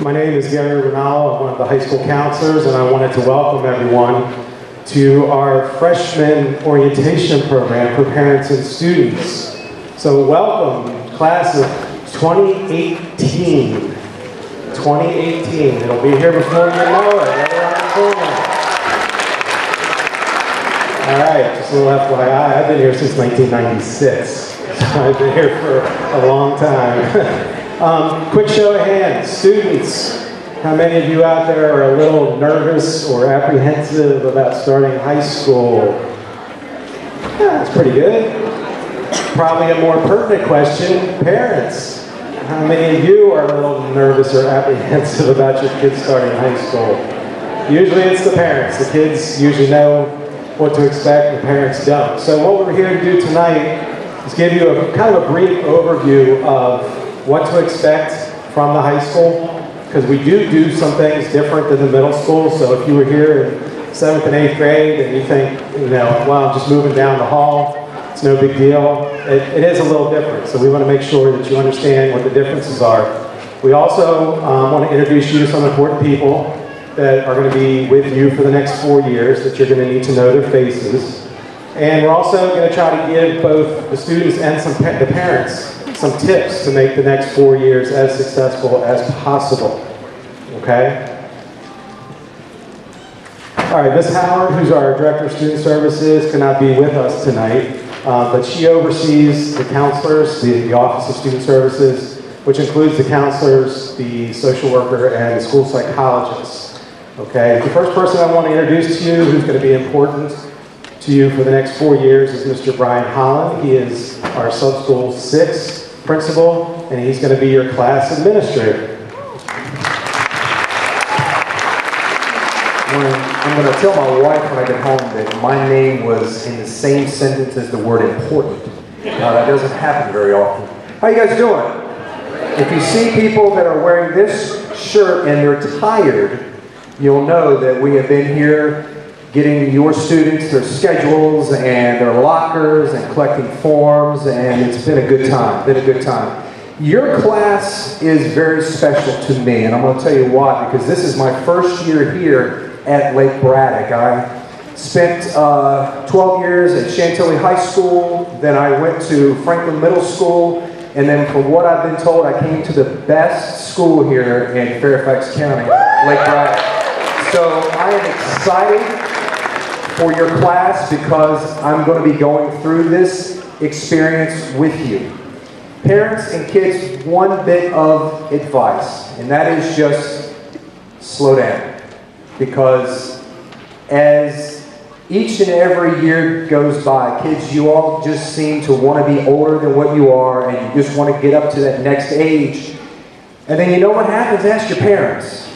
My name is Gary Rinaldo. I'm one of the high school counselors, and I wanted to welcome everyone to our freshman orientation program for parents and students. So welcome, class of 2018. 2018. It'll be here before you know it, right around the corner. All right, just a little FYI, I've been here since 1996. So I've been here for a long time. Quick show of hands, students. How many of you out there are a little nervous or apprehensive about starting high school? Yeah, that's pretty good. Probably a more pertinent question, parents. How many of you are a little nervous or apprehensive about your kids starting high school? Usually it's the parents. The kids usually know what to expect, the parents don't. So what we're here to do tonight is give you a kind of a brief overview of what to expect from the high school, because we do some things different than the middle school. So if you were here in 7th and 8th grade and you think, well, I'm just moving down the hall, it's no big deal, it is a little different. So we want to make sure that you understand what the differences are. We also want to introduce you to some important people that are going to be with you for the next 4 years, that you're going to need to know their faces. And we're also going to try to give both the students and the parents some tips to make the next 4 years as successful as possible. Okay? All right, Ms. Howard, who's our Director of Student Services, cannot be with us tonight, but she oversees the counselors, the Office of Student Services, which includes the counselors, the social worker, and the school psychologist. Okay? The first person I want to introduce to you, who's going to be important to you for the next 4 years, is Mr. Brian Holland. He is our Sub-School 6 principal, and he's going to be your class administrator. I'm going to tell my wife when I get home that my name was in the same sentence as the word important. That doesn't happen very often. How you guys doing? If you see people that are wearing this shirt and they're tired, you'll know that we have been here getting your students their schedules and their lockers and collecting forms, and it's been a good time. Your class is very special to me, and I'm going to tell you why, because this is my first year here at Lake Braddock. I spent 12 years at Chantilly High School, then I went to Franklin Middle School, and then from what I've been told, I came to the best school here in Fairfax County, Lake Braddock. So I am excited for your class because I'm going to be going through this experience with you. Parents and kids, one bit of advice, and that is just slow down. Because as each and every year goes by, kids, you all just seem to want to be older than what you are, and you just want to get up to that next age. And then you know what happens? Ask your parents.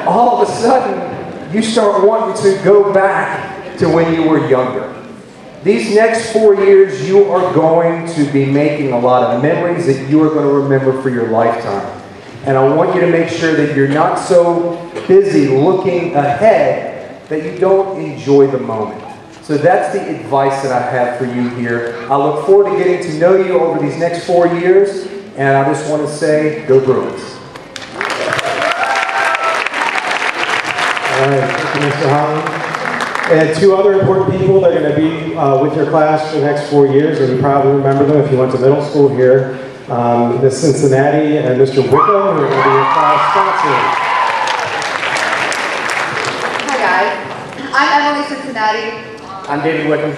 All of a sudden, you start wanting to go back to when you were younger. These next 4 years, you are going to be making a lot of memories that you are going to remember for your lifetime. And I want you to make sure that you're not so busy looking ahead that you don't enjoy the moment. So that's the advice that I have for you here. I look forward to getting to know you over these next 4 years, and I just want to say, go Bruins. All right, thank you, Mr. Holland. And two other important people that are going to be with your class for the next 4 years, and you probably remember them if you went to middle school here. Ms. Cincinnati and Mr. Wickham, who are going to be your class sponsors. Hi guys, I'm Emily Cincinnati. I'm David Wickham.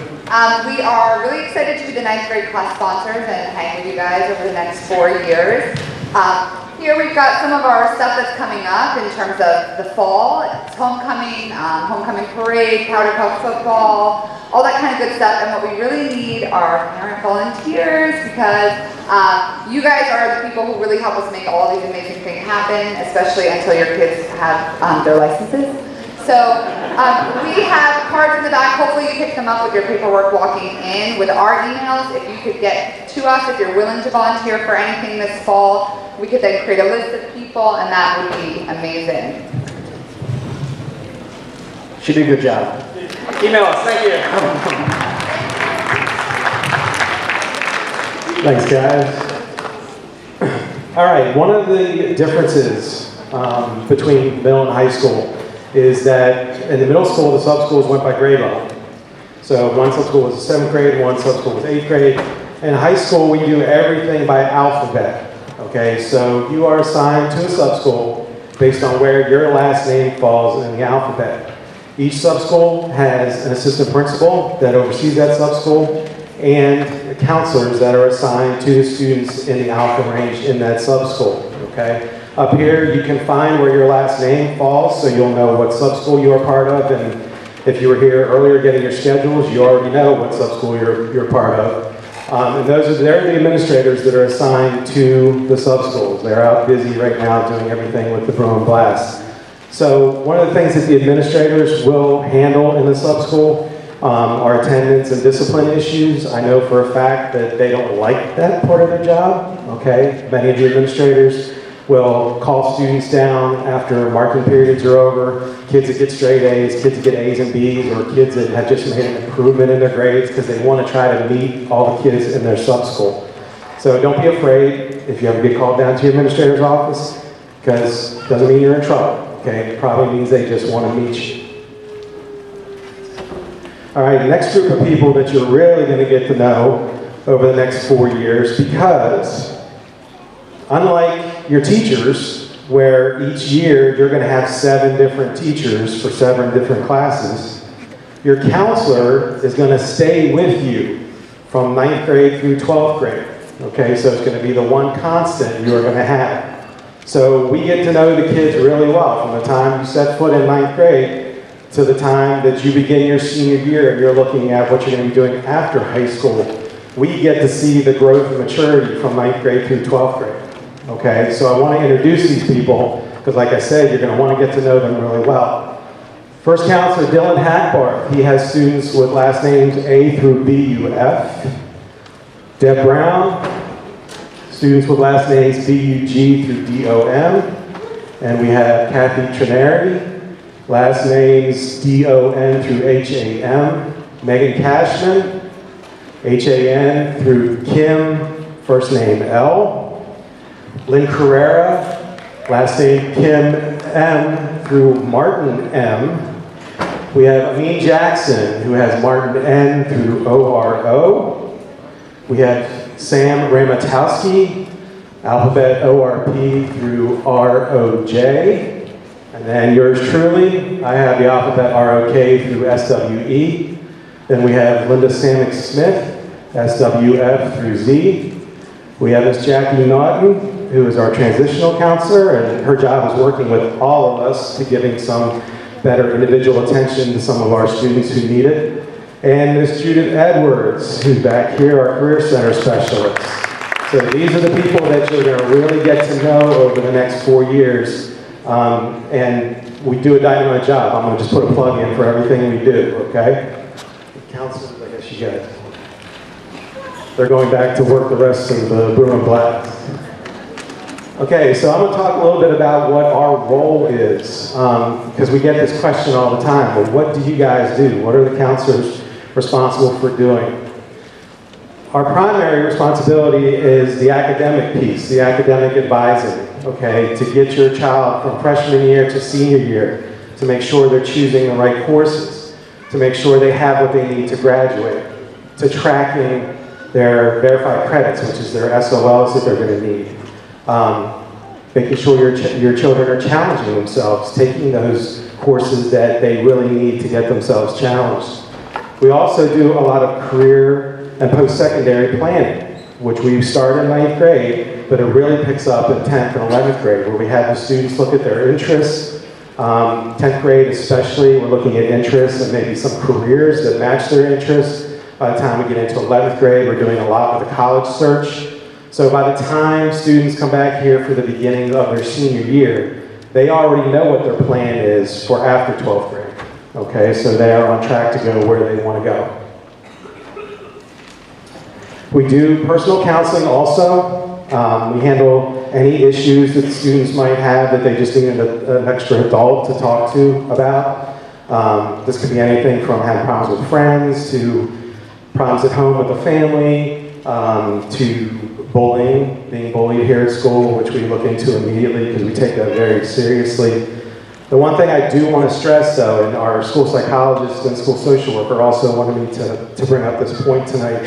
We are really excited to be the 9th grade class sponsors and hang with you guys over the next 4 years. Here we've got some of our stuff that's coming up in terms of the fall. It's homecoming, homecoming parade, powder puff football, all that kind of good stuff. And what we really need are parent volunteers, because you guys are the people who really help us make all these amazing things happen, especially until your kids have their licenses. So we have cards in the back. Hopefully you pick them up with your paperwork walking in with our emails. If you could get to us, if you're willing to volunteer for anything this fall, we could then create a list of people, and that would be amazing. She did a good job. Email us. Thank you. Thanks, guys. All right, one of the differences between middle and high school is that in the middle school, the sub-schools went by grade level. So one sub-school was 7th grade, one sub-school was 8th grade. In high school, we do everything by alphabet. Okay, so you are assigned to a sub-school based on where your last name falls in the alphabet. Each sub-school has an assistant principal that oversees that sub-school and counselors that are assigned to the students in the alpha range in that sub-school. Okay? Up here, you can find where your last name falls, so you'll know what sub-school you are part of, and if you were here earlier getting your schedules, you already know what sub-school you're part of. And they're the administrators that are assigned to the sub-schools. They're out busy right now doing everything with the broom and blast. So one of the things that the administrators will handle in the sub-school are attendance and discipline issues. I know for a fact that they don't like that part of their job, okay? Many of the administrators will call students down after marking periods are over, kids that get straight A's, kids that get A's and B's, or kids that have just made an improvement in their grades because they want to try to meet all the kids in their sub-school. So don't be afraid if you ever get called down to your administrator's office, because it doesn't mean you're in trouble, okay? It probably means they just want to meet you. All right, the next group of people that you're really going to get to know over the next 4 years, because unlike your teachers, where each year you're going to have 7 different teachers for 7 different classes, your counselor is going to stay with you from 9th grade through 12th grade. Okay, so it's going to be the one constant you're going to have. So we get to know the kids really well from the time you set foot in 9th grade to the time that you begin your senior year and you're looking at what you're going to be doing after high school. We get to see the growth and maturity from 9th grade through 12th grade. Okay, so I want to introduce these people because, like I said, you're going to want to get to know them really well. First counselor, Dylan Hackbarth. He has students with last names A through B-U-F. Deb Brown, students with last names B-U-G through D-O-M. And we have Kathy Trinary, last names D-O-N through H-A-M. Megan Cashman, H-A-N through Kim, first name L. Lynn Carrera, last name Kim M through Martin M. We have Amin Jackson, who has Martin N through O-R-O. We have Sam Ramatowski, alphabet O-R-P through R-O-J. And then yours truly, I have the alphabet R-O-K through S-W-E. Then we have Linda Samick Smith, S-W-F through Z. We have Miss Jackie Naughton, who is our transitional counselor, and her job is working with all of us to giving some better individual attention to some of our students who need it. And Miss Judith Edwards, who's back here, our Career Center specialist. So these are the people that you're going to really get to know over the next 4 years. And we do a dynamite job. I'm going to just put a plug in for everything we do, okay? Counselors, I guess you guys. They're going back to work the rest of the broom and blast. Okay, so I'm going to talk a little bit about what our role is, because we get this question all the time. Well, what do you guys do? What are the counselors responsible for doing? Our primary responsibility is the academic piece, the academic advising, okay, to get your child from freshman year to senior year, to make sure they're choosing the right courses, to make sure they have what they need to graduate, to tracking their verified credits, which is their SOLs that they're going to need. Making sure your children are challenging themselves, taking those courses that they really need to get themselves challenged. We also do a lot of career and post-secondary planning, which we start in 9th grade, but it really picks up in 10th and 11th grade, where we have the students look at their interests. 10th grade especially, we're looking at interests and maybe some careers that match their interests. By the time we get into 11th grade, we're doing a lot with the college search. So by the time students come back here for the beginning of their senior year, they already know what their plan is for after 12th grade. Okay, so they are on track to go where they want to go. We do personal counseling also. We handle any issues that students might have that they just need an extra adult to talk to about. This could be anything from having problems with friends to problems at home with the family, to bullying, being bullied here at school, which we look into immediately because we take that very seriously. The one thing I do want to stress, though, and our school psychologist and school social worker also wanted me to bring up this point tonight,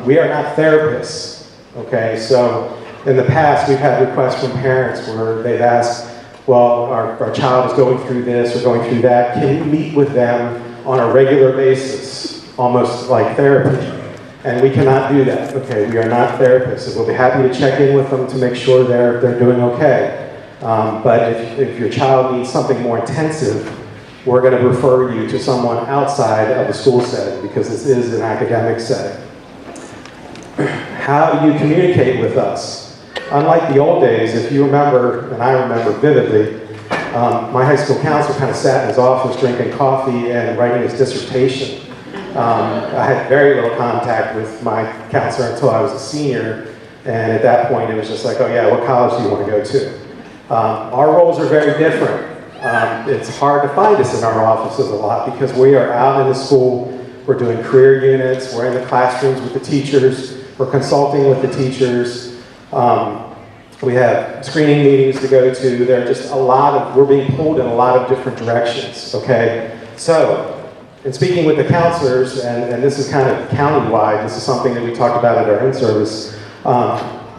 we are not therapists, okay? So in the past, we've had requests from parents where they've asked, well, our child is going through this or going through that. Can you meet with them on a regular basis, almost like therapy? And we cannot do that, okay? We are not therapists. And we'll be happy to check in with them to make sure they're doing okay. But if your child needs something more intensive, we're going to refer you to someone outside of the school setting because this is an academic setting. How do you communicate with us? Unlike the old days, if you remember, and I remember vividly, my high school counselor kind of sat in his office drinking coffee and writing his dissertation. I had very little contact with my counselor until I was a senior, and at that point it was just like, oh yeah, what college do you want to go to? Our roles are very different. It's hard to find us in our offices a lot because we are out in the school, we're doing career units, we're in the classrooms with the teachers, we're consulting with the teachers, we have screening meetings to go to. There are just we're being pulled in a lot of different directions, okay? So, in speaking with the counselors, and this is kind of county-wide, this is something that we talked about at our in-service,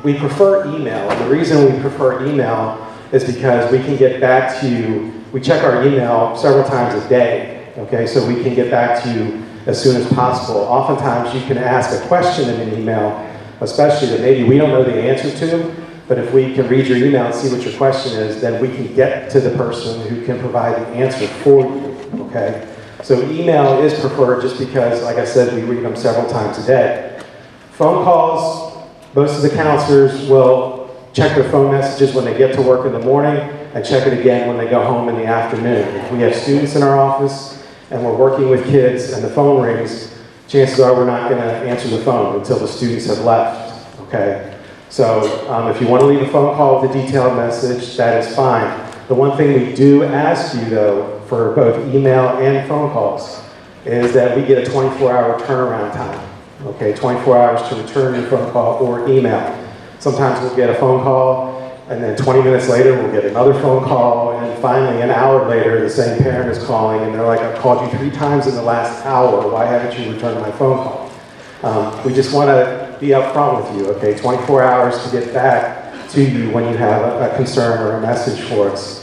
we prefer email. And the reason we prefer email is because we can get back to you. We check our email several times a day, okay? So we can get back to you as soon as possible. Oftentimes you can ask a question in an email, especially that maybe we don't know the answer to, but if we can read your email and see what your question is, then we can get to the person who can provide the answer for you, okay? So email is preferred just because, like I said, we read them several times a day. Phone calls, most of the counselors will check their phone messages when they get to work in the morning and check it again when they go home in the afternoon. If we have students in our office and we're working with kids and the phone rings, chances are we're not going to answer the phone until the students have left, okay? So if you want to leave a phone call with a detailed message, that is fine. The one thing we do ask you, though, for both email and phone calls, is that we get a 24-hour turnaround time, okay? 24 hours to return your phone call or email. Sometimes we'll get a phone call, and then 20 minutes later we'll get another phone call, and finally an hour later the same parent is calling, and they're like, I've called you 3 times in the last hour, why haven't you returned my phone call? We just want to be upfront with you, okay? 24 hours to get back to you when you have a concern or a message for us.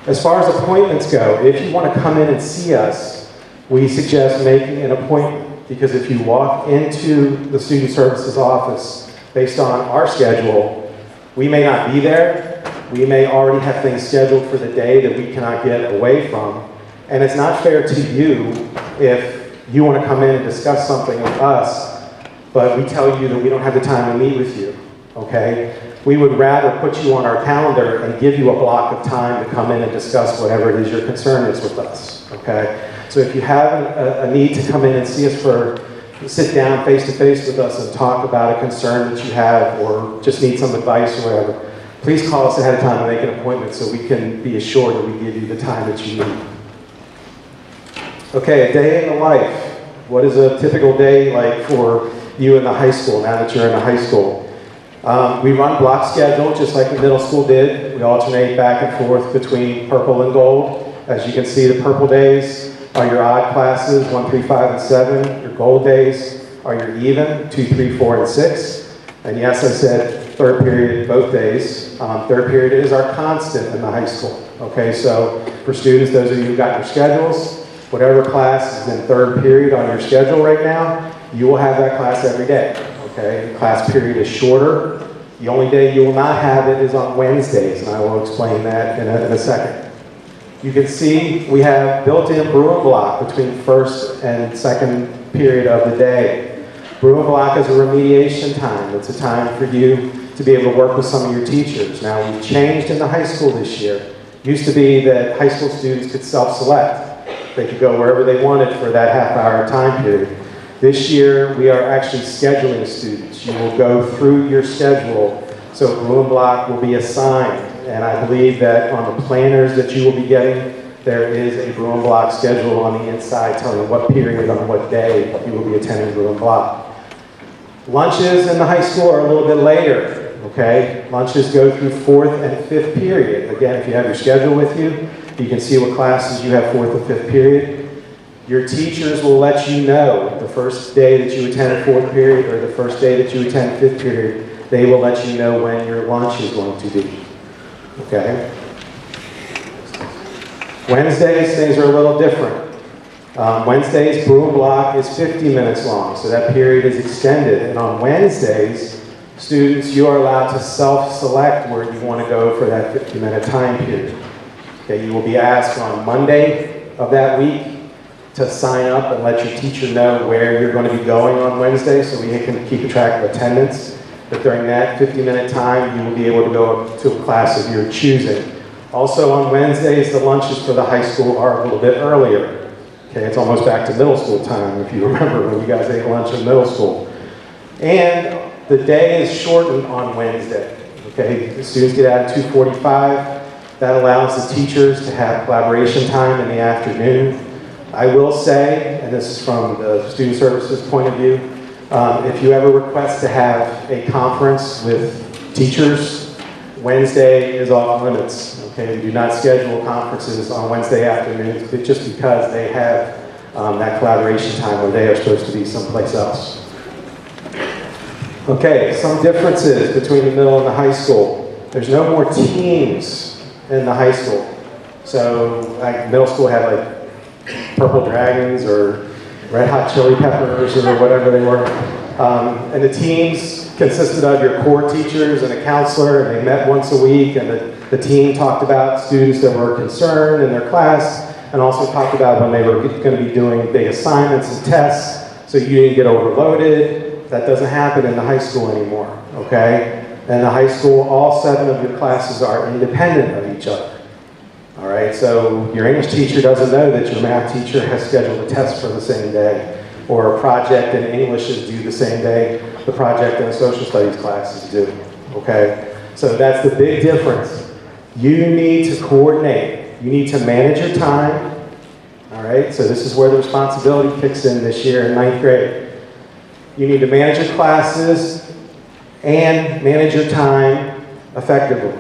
As far as appointments go, if you want to come in and see us, we suggest making an appointment, because if you walk into the Student Services office based on our schedule, we may not be there. We may already have things scheduled for the day that we cannot get away from. And it's not fair to you if you want to come in and discuss something with us, but we tell you that we don't have the time to meet with you, okay? We would rather put you on our calendar and give you a block of time to come in and discuss whatever it is your concern is with us, okay? So if you have a need to come in and see us sit down face-to-face with us and talk about a concern that you have or just need some advice or whatever, please call us ahead of time and make an appointment so we can be assured that we give you the time that you need. Okay, a day in the life. What is a typical day like for you in the high school now that you're in the high school? We run block schedule just like the middle school did. We alternate back and forth between purple and gold. As you can see, the purple days are your odd classes, 1, 3, 5, and 7. Your gold days are your even, 2, 3, 4, and 6. And yes, I said third period both days. Third period is our constant in the high school. Okay, so for students, those of you who got your schedules, whatever class is in third period on your schedule right now, you will have that class every day. Okay, the class period is shorter. The only day you will not have it is on Wednesdays, and I will explain that in a second. You can see we have built-in brew and block between first and second period of the day. Brew and block is a remediation time. It's a time for you to be able to work with some of your teachers. Now, we've changed in the high school this year. It used to be that high school students could self-select. They could go wherever they wanted for that half-hour time period. This year, we are actually scheduling students. You will go through your schedule, so brew and block will be assigned. And I believe that on the planners that you will be getting, there is a brew and block schedule on the inside telling what period on what day you will be attending brew and block. Lunches in the high school are a little bit later, okay? Lunches go through 4th and 5th period. Again, if you have your schedule with you, you can see what classes you have 4th and 5th period. Your teachers will let you know the first day that you attend 4th period or the first day that you attend 5th period. They will let you know when your lunch is going to be, okay? Wednesdays, things are a little different. Wednesdays, Broom Block is 50 minutes long, so that period is extended. And on Wednesdays, students, you are allowed to self-select where you want to go for that 50-minute time period. Okay, you will be asked on Monday of that week to sign up and let your teacher know where you're going to be going on Wednesday so we can keep a track of attendance. But during that 50-minute time, you will be able to go to a class of your choosing. Also on Wednesdays, the lunches for the high school are a little bit earlier. Okay, it's almost back to middle school time, if you remember when you guys ate lunch in middle school. And the day is shortened on Wednesday. Okay, the students get out at 2:45. That allows the teachers to have collaboration time in the afternoon. I will say, and this is from the student services point of view, if you ever request to have a conference with teachers, Wednesday is off limits. Okay, we do not schedule conferences on Wednesday afternoons just because they have that collaboration time where they are supposed to be someplace else. Okay, some differences between the middle and the high school. There's no more teams in the high school. So like middle school had like Purple Dragons or Red Hot Chili Peppers or whatever they were. And the teams consisted of your core teachers and a counselor, and they met once a week, and the team talked about students that were concerned in their class, and also talked about when they were going to be doing big assignments and tests, so you didn't get overloaded. That doesn't happen in the high school anymore, okay? In the high school, all 7 of your classes are independent of each other. All right, so your English teacher doesn't know that your math teacher has scheduled a test for the same day, or a project in English is due the same day the project in a social studies class is due, okay? So that's the big difference. You need to coordinate. You need to manage your time, all right? So this is where the responsibility kicks in this year in 9th grade. You need to manage your classes and manage your time effectively.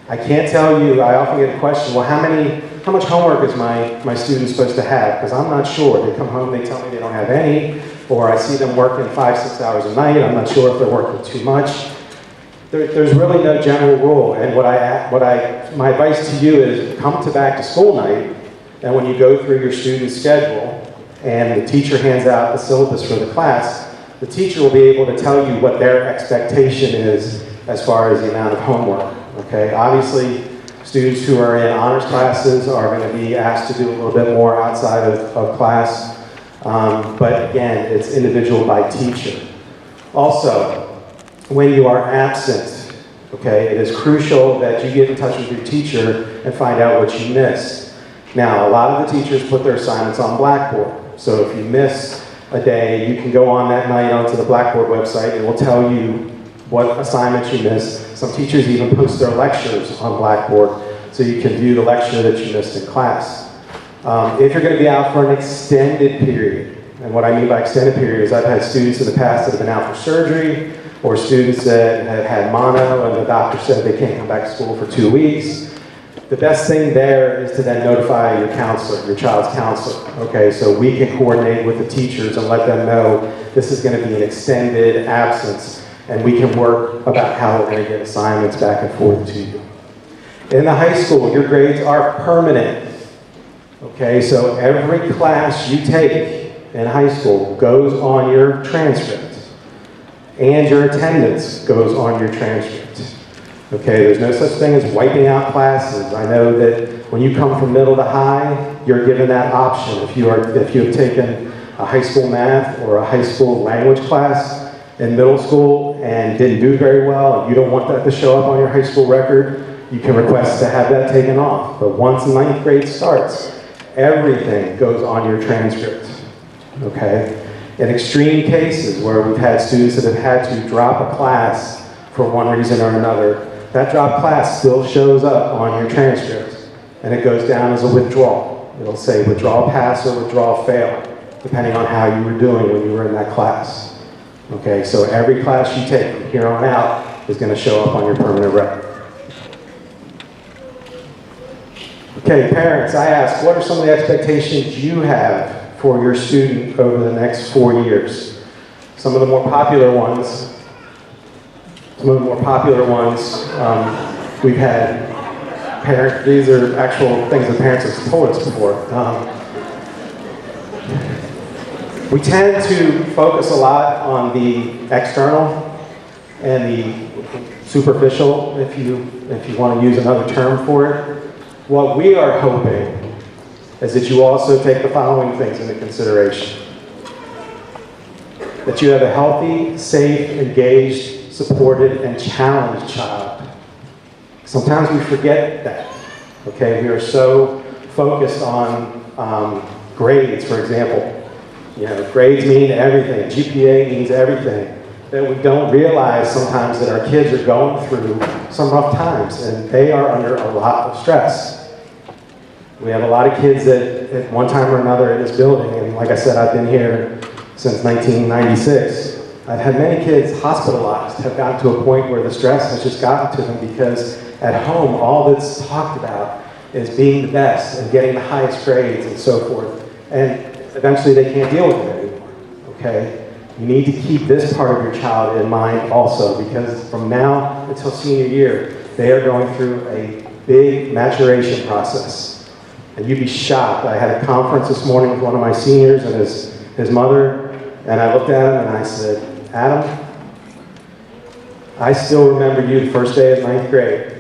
I can't tell you, I often get a question, well, how much homework is my student supposed to have? Because I'm not sure. They come home, they tell me they don't have any, or I see them working 5-6 hours a night. I'm not sure if they're working too much. There's really no general rule, and my advice to you is come to back to school night, and when you go through your student's schedule, and the teacher hands out the syllabus for the class, the teacher will be able to tell you what their expectation is as far as the amount of homework. Okay, obviously, students who are in honors classes are going to be asked to do a little bit more outside of class, but again, it's individual by teacher. Also, when you are absent, okay, it is crucial that you get in touch with your teacher and find out what you missed. Now, a lot of the teachers put their assignments on Blackboard, so if you miss a day, you can go on that night onto the Blackboard website and it will tell you what assignments you missed. Some teachers even post their lectures on Blackboard so you can view the lecture that you missed in class. If you're going to be out for an extended period, and what I mean by extended period is I've had students in the past that have been out for surgery, or students that have had mono and the doctor said they can't come back to school for 2 weeks. The best thing there is to then notify your counselor, your child's counselor, okay? So we can coordinate with the teachers and let them know this is going to be an extended absence, and we can work about how we're going to get assignments back and forth to you. In the high school, your grades are permanent, okay? So every class you take in high school goes on your transcript, and your attendance goes on your transcript. Okay, there's no such thing as wiping out classes. I know that when you come from middle to high, you're given that option. If you have taken a high school math or a high school language class in middle school and didn't do very well, and you don't want that to show up on your high school record, you can request to have that taken off. But once 9th grade starts, everything goes on your transcript. Okay? In extreme cases where we've had students that have had to drop a class for one reason or another, that dropped class still shows up on your transcript, and it goes down as a withdrawal. It'll say withdrawal pass or withdrawal fail, depending on how you were doing when you were in that class. Okay, so every class you take from here on out is going to show up on your permanent record. Okay, parents, I ask, what are some of the expectations you have for your student over the next 4 years? Some of the more popular ones, we've had these are actual things that parents have told us before. We tend to focus a lot on the external and the superficial, if you want to use another term for it. What we are hoping is that you also take the following things into consideration. That you have a healthy, safe, engaged, supported, and challenged child. Sometimes we forget that, okay? We are so focused on grades, for example. You know, grades mean everything, GPA means everything, that we don't realize sometimes that our kids are going through some rough times, and they are under a lot of stress. We have a lot of kids that at one time or another in this building, and like I said, I've been here since 1996, I've had many kids hospitalized, have gotten to a point where the stress has just gotten to them because at home, all that's talked about is being the best and getting the highest grades and so forth. And eventually they can't deal with it anymore, okay? You need to keep this part of your child in mind also, because from now until senior year, they are going through a big maturation process. And you'd be shocked. I had a conference this morning with one of my seniors and his mother, and I looked at him and I said, Adam, I still remember you the first day of 9th grade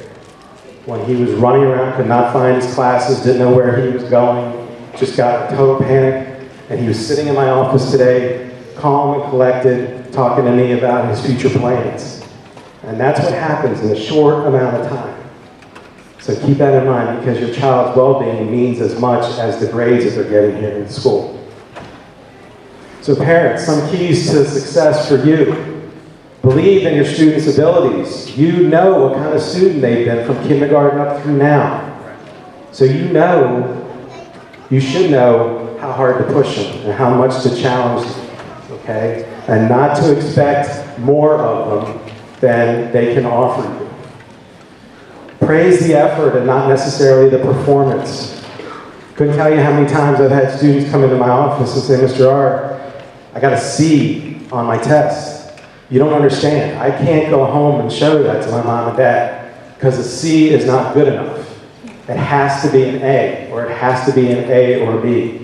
when he was running around, could not find his classes, didn't know where he was going, just got a total panic. And he was sitting in my office today, calm and collected, talking to me about his future plans. And that's what happens in a short amount of time. So keep that in mind, because your child's well-being means as much as the grades that they're getting here in school. So parents, some keys to success for you. Believe in your students' abilities. You know what kind of student they've been from kindergarten up through now. So you should know how hard to push them and how much to challenge them, okay? And not to expect more of them than they can offer you. Praise the effort and not necessarily the performance. Couldn't tell you how many times I've had students come into my office and say, Mr. R, I got a C on my test. You don't understand. I can't go home and show that to my mom and dad because a C is not good enough. It has to be an A, or it has to be an A or B.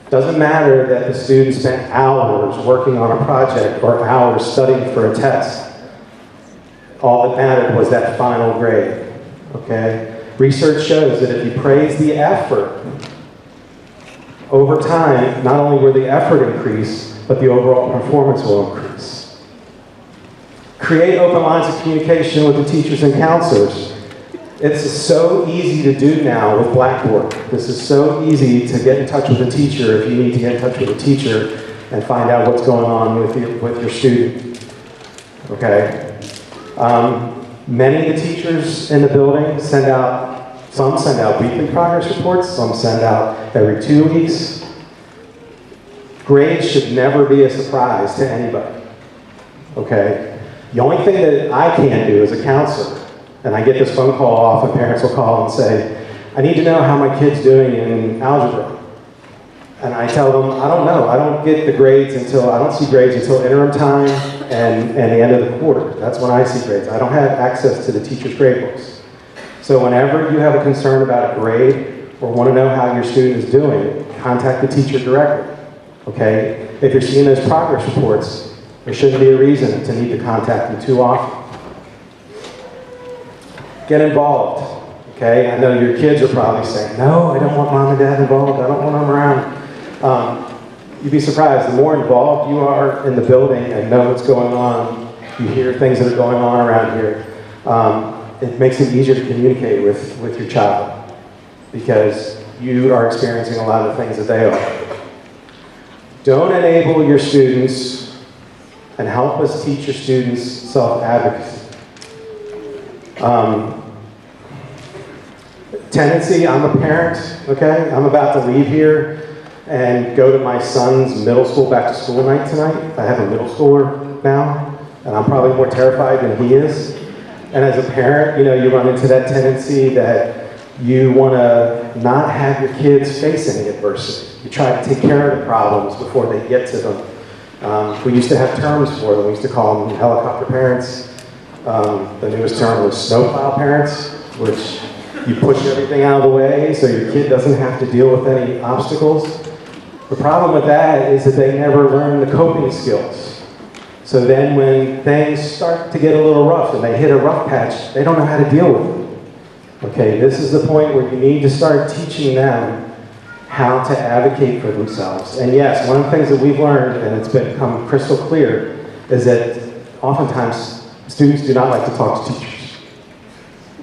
Doesn't matter that the student spent hours working on a project or hours studying for a test. All that mattered was that final grade, okay? Research shows that if you praise the effort, over time, not only will the effort increase, but the overall performance will increase. Create open lines of communication with the teachers and counselors. It's so easy to do now with Blackboard. This is so easy to get in touch with a teacher if you need to get in touch with a teacher and find out what's going on with your student. Okay? Many of the teachers in the building some send out weekly progress reports, some send out every 2 weeks. Grades should never be a surprise to anybody. Okay? The only thing that I can do as a counselor, and I get this phone call often, parents will call and say, I need to know how my kid's doing in algebra. And I tell them, I don't know. I don't see grades until interim time and the end of the quarter. That's when I see grades. I don't have access to the teacher's grade books. So whenever you have a concern about a grade or want to know how your student is doing, contact the teacher directly. Okay? If you're seeing those progress reports, there shouldn't be a reason to need to contact them too often. Get involved, okay? I know your kids are probably saying, no, I don't want mom and dad involved. I don't want them around. You'd be surprised. The more involved you are in the building and know what's going on, you hear things that are going on around here, it makes it easier to communicate with your child because you are experiencing a lot of the things that they are. Don't enable your students and help us teach your students self-advocacy. Tendency, I'm a parent, okay? I'm about to leave here, and go to my son's middle school back to school night tonight. I have a middle schooler now, and I'm probably more terrified than he is. And as a parent, you know, you run into that tendency that you want to not have your kids face any adversity. You try to take care of the problems before they get to them. We used to have terms for them. We used to call them helicopter parents. The newest term was snowplow parents, which you push everything out of the way so your kid doesn't have to deal with any obstacles. The problem with that is that they never learn the coping skills. So then when things start to get a little rough and they hit a rough patch, they don't know how to deal with it. Okay, this is the point where you need to start teaching them how to advocate for themselves. And yes, one of the things that we've learned, and it's become crystal clear, is that oftentimes students do not like to talk to teachers.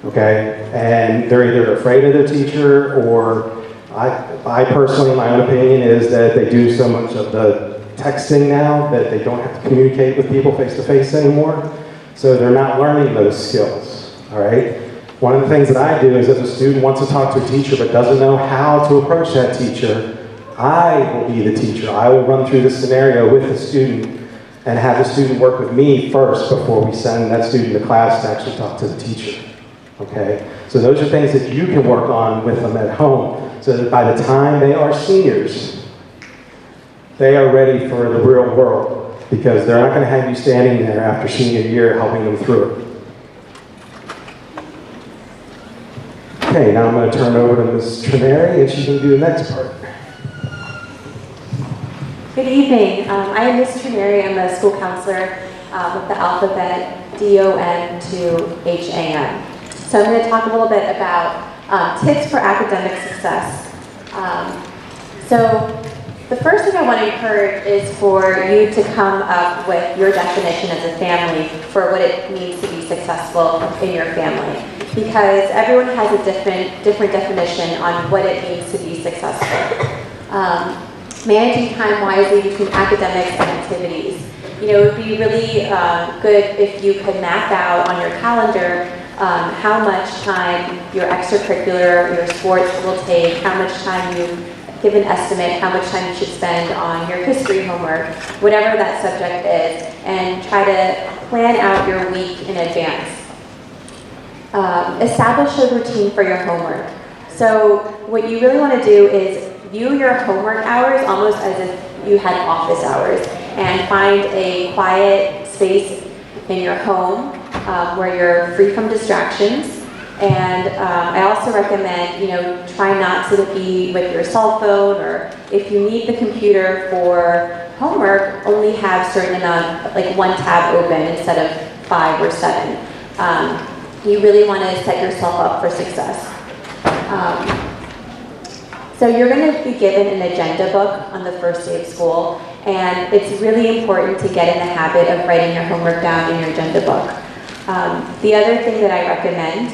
Okay, and they're either afraid of their teacher, or I personally, my own opinion is that they do so much of the texting now that they don't have to communicate with people face to face anymore. So they're not learning those skills, all right? One of the things that I do is if a student wants to talk to a teacher but doesn't know how to approach that teacher, I will be the teacher. I will run through the scenario with the student and have the student work with me first before we send that student to class to actually talk to the teacher. Okay? So those are things that you can work on with them at home so that by the time they are seniors, they are ready for the real world, because they're not going to have you standing there after senior year helping them through it. Okay, now I'm going to turn it over to Ms. Trineri, and she can do the next part. Good evening. I am Ms. Trineri. I'm a school counselor with the alphabet DON to HAM. So I'm going to talk a little bit about tips for academic success. So the first thing I want to encourage is for you to come up with your definition as a family for what it means to be successful in your family. Because everyone has a different definition on what it means to be successful. Managing time wisely between academics and activities. You know, it would be really good if you could map out on your calendar how much time your extracurricular, your sports will take, how much time you give an estimate, how much time you should spend on your history homework, whatever that subject is, and try to plan out your week in advance. Establish a routine for your homework. So what you really want to do is view your homework hours almost as if you had office hours, and find a quiet space in your home where you're free from distractions. And I also recommend, you know, try not to be with your cell phone, or if you need the computer for homework, only have certain amount, like one tab open instead of 5 or 7. You really want to set yourself up for success. So you're going to be given an agenda book on the first day of school, and it's really important to get in the habit of writing your homework down in your agenda book. The other thing that I recommend,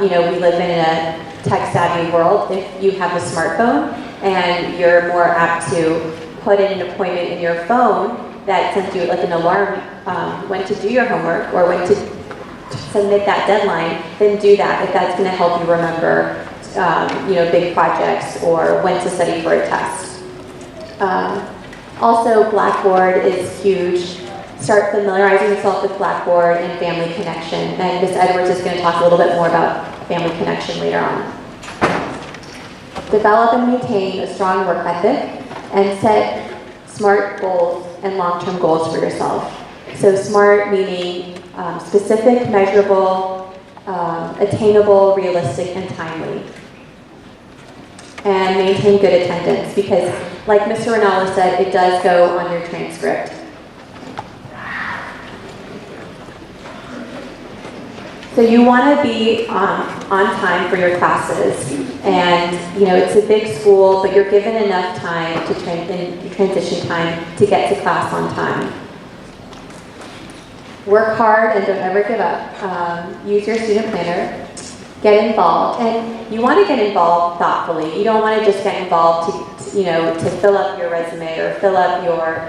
you know, we live in a tech-savvy world. If you have a smartphone and you're more apt to put in an appointment in your phone that sends you like an alarm when to do your homework or when to submit that deadline, then do that if that's going to help you remember you know, big projects or when to study for a test. Also, Blackboard is huge. Start familiarizing yourself with Blackboard and Family Connection. And Ms. Edwards is going to talk a little bit more about Family Connection later on. Develop and maintain a strong work ethic and set SMART goals and long-term goals for yourself. So SMART meaning specific, measurable, attainable, realistic, and timely. And maintain good attendance, because like Mr. Rinaldo said, it does go on your transcript. So you want to be on time for your classes, and you know it's a big school, but you're given enough time to transition time to get to class on time. Work hard and don't ever give up. Use your student planner. Get involved, and you want to get involved thoughtfully. You don't want to just get involved to, you know, to fill up your resume or fill up your,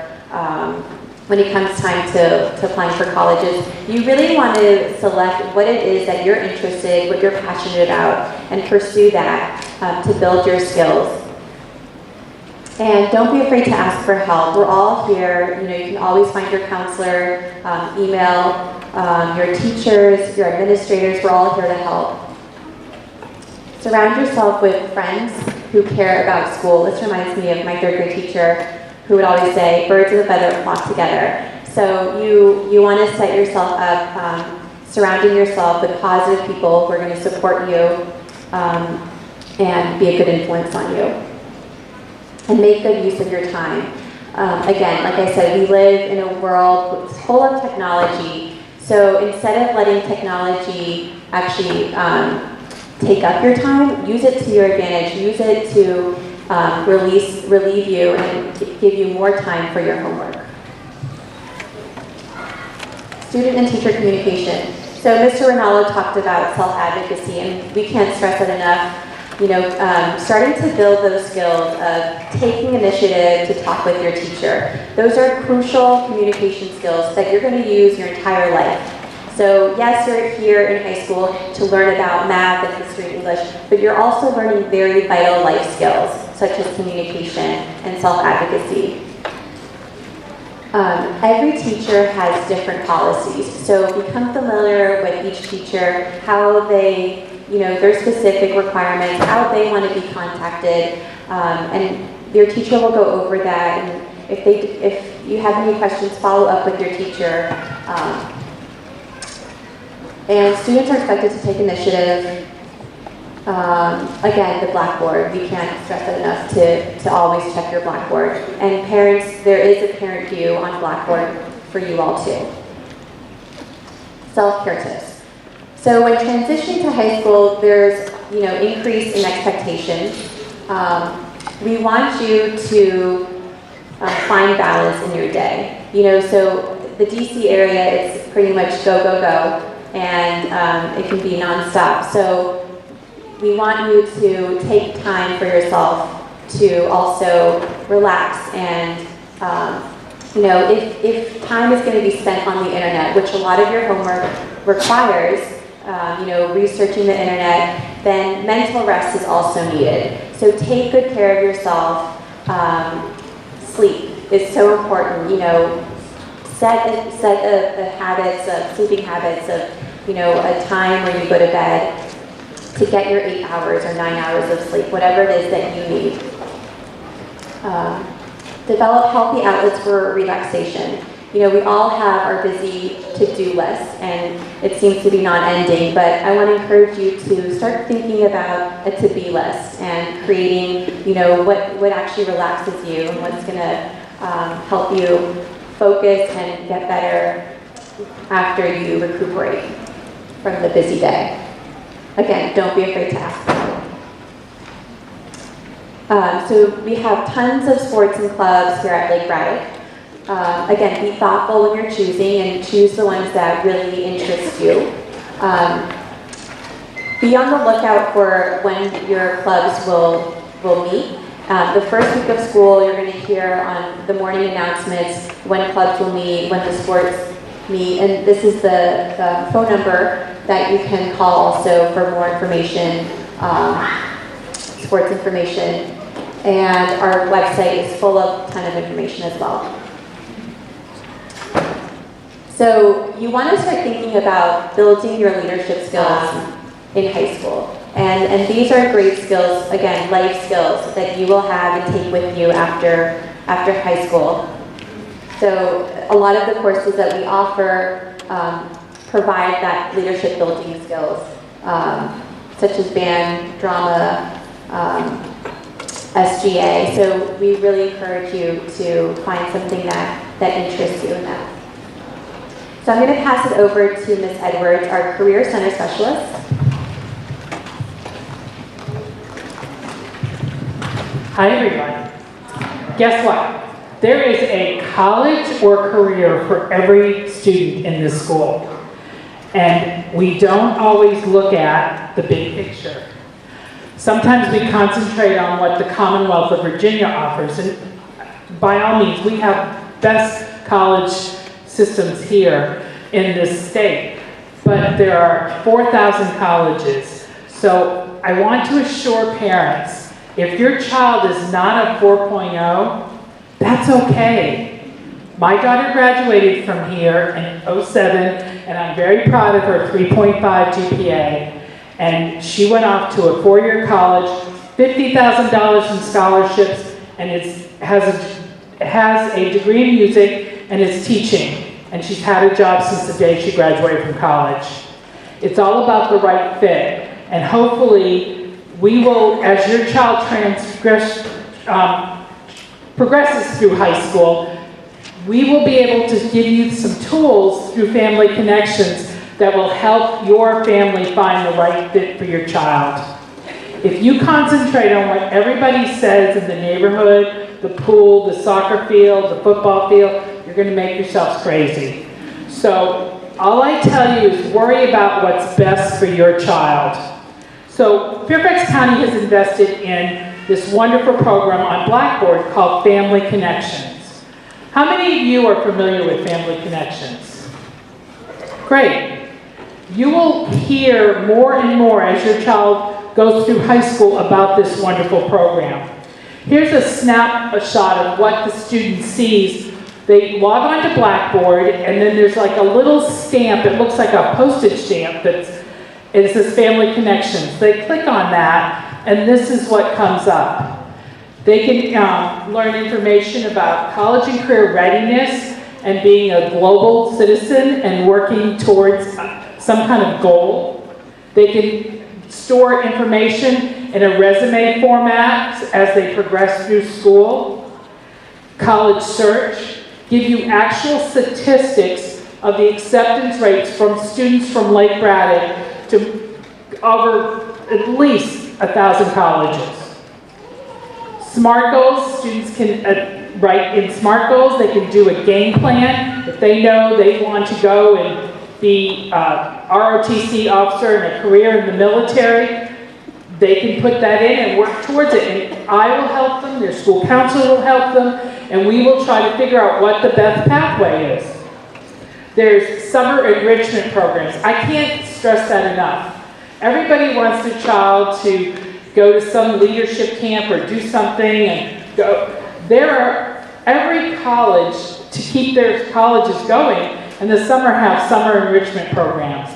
when it comes time to applying for colleges. You really want to select what it is that you're interested, what you're passionate about, and pursue that to build your skills. And don't be afraid to ask for help. We're all here. You know, you can always find your counselor, email, your teachers, your administrators. We're all here to help. Surround yourself with friends who care about school. This reminds me of my third grade teacher who would always say, birds of a feather flock together. So you want to set yourself up, surrounding yourself with positive people who are going to support you and be a good influence on you. And make good use of your time. Again, like I said, we live in a world full of technology. So instead of letting technology actually take up your time, use it to your advantage. Use it to relieve you and give you more time for your homework. Student and teacher communication. So Mr. Ronaldo talked about self-advocacy, and we can't stress that enough. You know, starting to build those skills of taking initiative to talk with your teacher. Those are crucial communication skills that you're going to use your entire life. So yes, you're here in high school to learn about math and history and English, but you're also learning very vital life skills, such as communication and self-advocacy. Every teacher has different policies, so become familiar with each teacher, how they, you know, their specific requirements, how they want to be contacted, and your teacher will go over that. And if you have any questions, follow up with your teacher. And students are expected to take initiative. Again, the Blackboard, we can't stress that enough to always check your Blackboard. And parents, there is a parent view on Blackboard for you all too. Self-care tips. So when transitioning to high school, there's, you know, increase in expectations. We want you to find balance in your day. You know, so the DC area, it's pretty much go, go, go, and it can be nonstop. So we want you to take time for yourself to also relax and, you know, if time is going to be spent on the internet, which a lot of your homework requires, you know, researching the internet, then mental rest is also needed. So take good care of yourself. Sleep is so important. You know, set the habits of sleeping habits of, you know, a time where you go to bed to get your 8 hours or 9 hours of sleep, whatever it is that you need. Develop healthy outlets for relaxation. You know, we all have our busy to-do lists, and it seems to be non-ending, but I want to encourage you to start thinking about a to-be list and creating, you know, what actually relaxes you and what's going to help you focus and get better after you recuperate from the busy day. Again, don't be afraid to ask for help. So we have tons of sports and clubs here at Lake Braddock. Again, be thoughtful when you're choosing and choose the ones that really interest you. Be on the lookout for when your clubs will meet. The first week of school, you're going to hear on the morning announcements when clubs will meet, when the sports meet, and this is the phone number that you can call also for more information, sports information, and our website is full of a ton of information as well. So you want to start thinking about building your leadership skills in high school. And these are great skills, again, life skills that you will have and take with you after high school. So a lot of the courses that we offer provide that leadership building skills, such as band, drama, SGA. So we really encourage you to find something that interests you in that. So I'm going to pass it over to Ms. Edwards, our Career Center Specialist. Hi everyone. Guess what? There is a college or career for every student in this school. And we don't always look at the big picture. Sometimes we concentrate on what the Commonwealth of Virginia offers, and by all means, we have best college systems here in this state, but there are 4,000 colleges. So I want to assure parents If your child is not a 4.0, that's okay. My daughter graduated from here in '07, and I'm very proud of her 3.5 GPA. And she went off to a 4-year college, $50,000 in scholarships, and has a degree in music and is teaching. And she's had a job since the day she graduated from college. It's all about the right fit. And hopefully, we will, as your child progresses through high school, we will be able to give you some tools through Family Connections that will help your family find the right fit for your child. If you concentrate on what everybody says in the neighborhood, the pool, the soccer field, the football field, you're going to make yourselves crazy. So all I tell you is worry about what's best for your child. So Fairfax County has invested in this wonderful program on Blackboard called Family Connections. How many of you are familiar with Family Connections? Great. You will hear more and more as your child goes through high school about this wonderful program. Here's a snapshot of what the student sees. They log on to Blackboard, and then there's like a little stamp. It looks like a postage stamp it says Family Connections. They click on that, and this is what comes up. They can learn information about college and career readiness and being a global citizen and working towards some kind of goal. They can store information in a resume format as they progress through school. College Search give you actual statistics of the acceptance rates from students from Lake Braddock to over at least 1,000 colleges. SMART goals, students can write in SMART goals. They can do a game plan. If they know they want to go and be ROTC officer and a career in the military, they can put that in and work towards it. And I will help them, their school counselor will help them, and we will try to figure out what the best pathway is. There's summer enrichment programs. I can't stress that enough. Everybody wants their child to go to some leadership camp or do something and go. There are every college to keep their colleges going, and the summer have summer enrichment programs.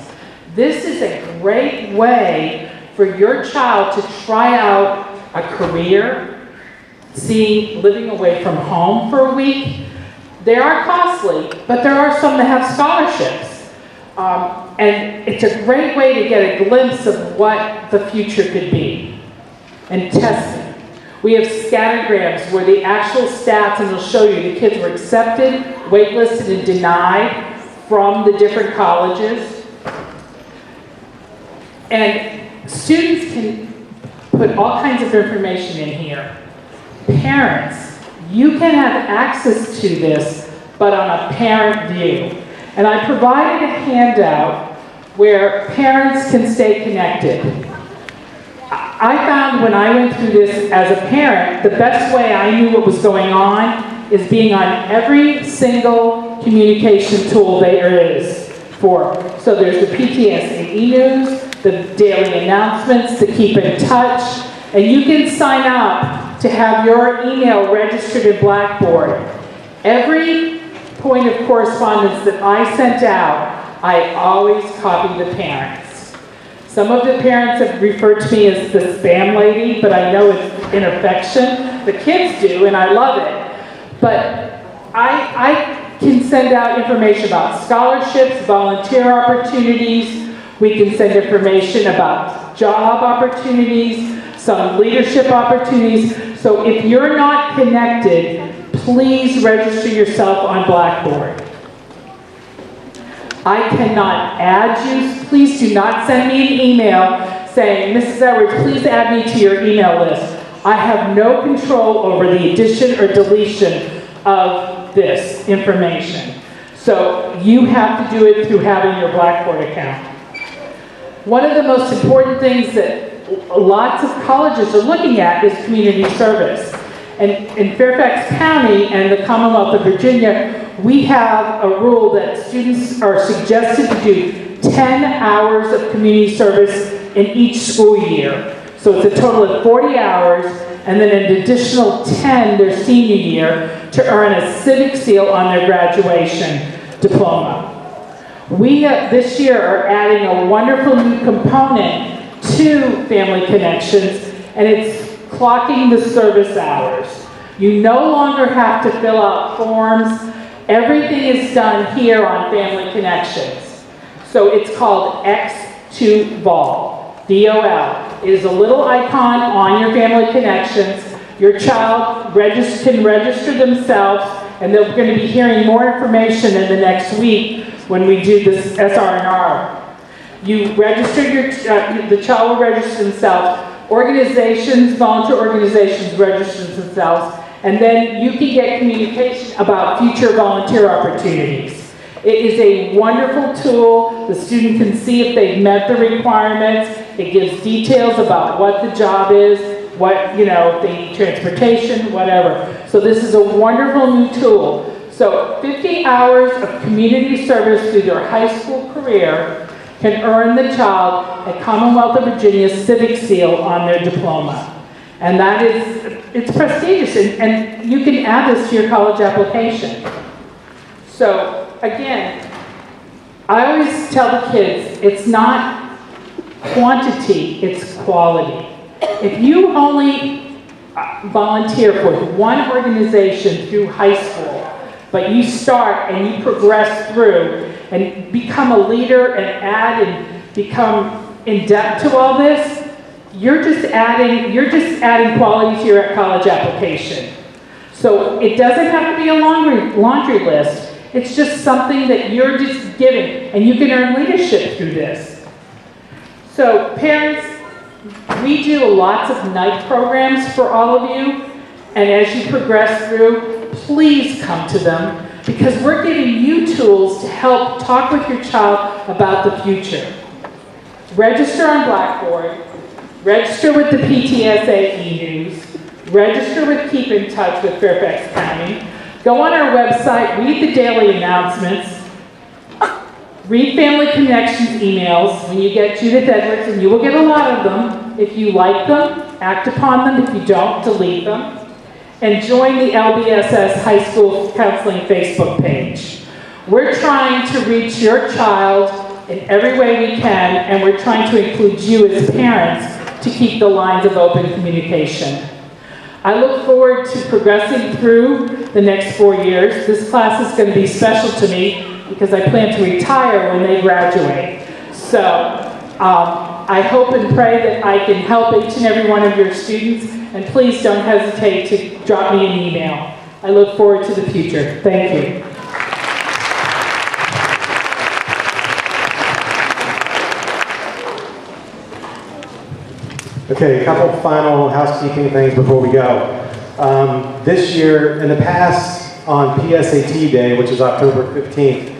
This is a great way for your child to try out a career, living away from home for a week. They are costly, but there are some that have scholarships. And it's a great way to get a glimpse of what the future could be. And testing. We have scattergrams where the actual stats, and it'll show you the kids were accepted, waitlisted, and denied from the different colleges. And students can put all kinds of information in here. Parents, you can have access to this, but on a parent view. And I provided a handout where parents can stay connected. I found when I went through this as a parent, the best way I knew what was going on is being on every single communication tool there is for. So there's the PTSAE news, the daily announcements, the keep in touch, and you can sign up to have your email registered in Blackboard. Every point of correspondence that I sent out, I always copy the parents. Some of the parents have referred to me as the spam lady, but I know it's in affection. The kids do, and I love it. But I can send out information about scholarships, volunteer opportunities. We can send information about job opportunities, some leadership opportunities. So if you're not connected, please register yourself on Blackboard. I cannot add you. Please do not send me an email saying, Mrs. Edwards, please add me to your email list. I have no control over the addition or deletion of this information. So you have to do it through having your Blackboard account. One of the most important things that lots of colleges are looking at is community service. And in Fairfax County and the Commonwealth of Virginia, we have a rule that students are suggested to do 10 hours of community service in each school year. So it's a total of 40 hours, and then an additional 10 their senior year to earn a Civic Seal on their graduation diploma. We this year are adding a wonderful new component to Family Connections, and it's clocking the service hours. You no longer have to fill out forms. Everything is done here on Family Connections. So it's called X2VOL, VOL. It is a little icon on your Family Connections. Your child can register themselves, and they're going to be hearing more information in the next week when we do this SR&R. You register the child will register themselves. Organizations, volunteer organizations register themselves, and then you can get communication about future volunteer opportunities. It is a wonderful tool. The student can see if they've met the requirements. It gives details about what the job is, what, if they need transportation, whatever. So this is a wonderful new tool. So 50 hours of community service through their high school career can earn the child a Commonwealth of Virginia Civic Seal on their diploma. And that it's prestigious, and you can add this to your college application. So again, I always tell the kids, it's not quantity, it's quality. If you only volunteer for one organization through high school, but you start and you progress through and become a leader and add and become in depth to all this, you're just adding quality to your college application. So it doesn't have to be a laundry list. It's just something that you're just giving, and you can earn leadership through this. So parents, we do lots of night programs for all of you, and as you progress through, please come to them, because we're giving you tools to help talk with your child about the future. Register on Blackboard, register with the PTSA e-news, register with Keep in Touch with Fairfax County, go on our website, read the daily announcements, read Family Connections emails when you get Judith Edwards, and you will get a lot of them. If you like them, act upon them. If you don't, delete them. And join the LBSS High School Counseling Facebook page. We're trying to reach your child in every way we can, and we're trying to include you as parents to keep the lines of open communication. I look forward to progressing through the next 4 years. This class is going to be special to me because I plan to retire when they graduate. So I hope and pray that I can help each and every one of your students, and please don't hesitate to drop me an email. I look forward to the future. Thank you. Okay, a couple final housekeeping things before we go. This year, in the past, on PSAT Day, which is October 15th,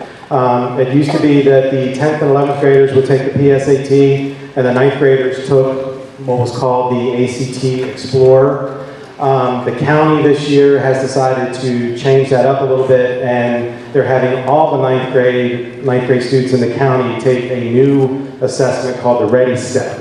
it used to be that the 10th and 11th graders would take the PSAT, and the 9th graders took what was called the ACT Explorer. The county this year has decided to change that up a little bit, and they're having all the 9th grade students in the county take a new assessment called the Ready Step.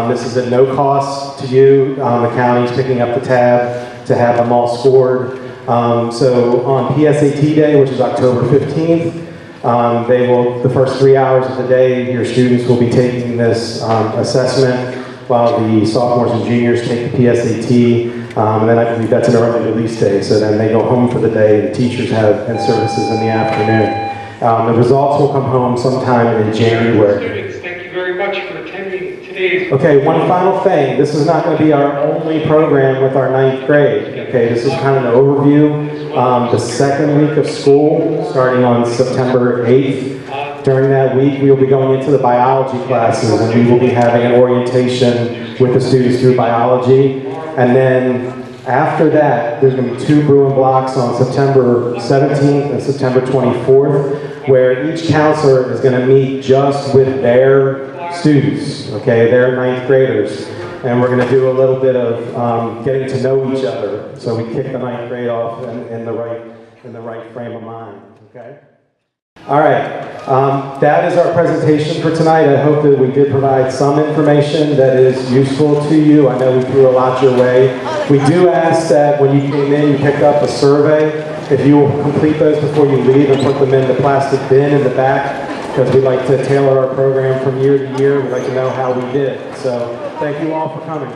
This is at no cost to you. The county's picking up the tab to have them all scored. So on PSAT Day, which is October 15th, the first 3 hours of the day, your students will be taking this assessment while the sophomores and juniors take the PSAT. And then I believe that's an early release day, so then they go home for the day, and teachers have services in the afternoon. The results will come home sometime in January. Students, thank you very much for attending today's... Okay, one final thing. This is not going to be our only program with our 9th grade. Okay, this is kind of an overview. The second week of school, starting on September 8th, during that week, we will be going into the biology classes, and we will be having an orientation with the students through biology. And then after that, there's going to be 2 Bruin blocks on September 17th and September 24th, where each counselor is going to meet just with their students, okay, their 9th graders. And we're going to do a little bit of getting to know each other, so we kick the 9th grade off in the right frame of mind, okay? All right. That is our presentation for tonight. I hope that we did provide some information that is useful to you. I know we threw a lot your way. We do ask that when you came in, you picked up a survey. If you will complete those before you leave and put them in the plastic bin in the back, because we like to tailor our program from year to year. We like to know how we did. So thank you all for coming.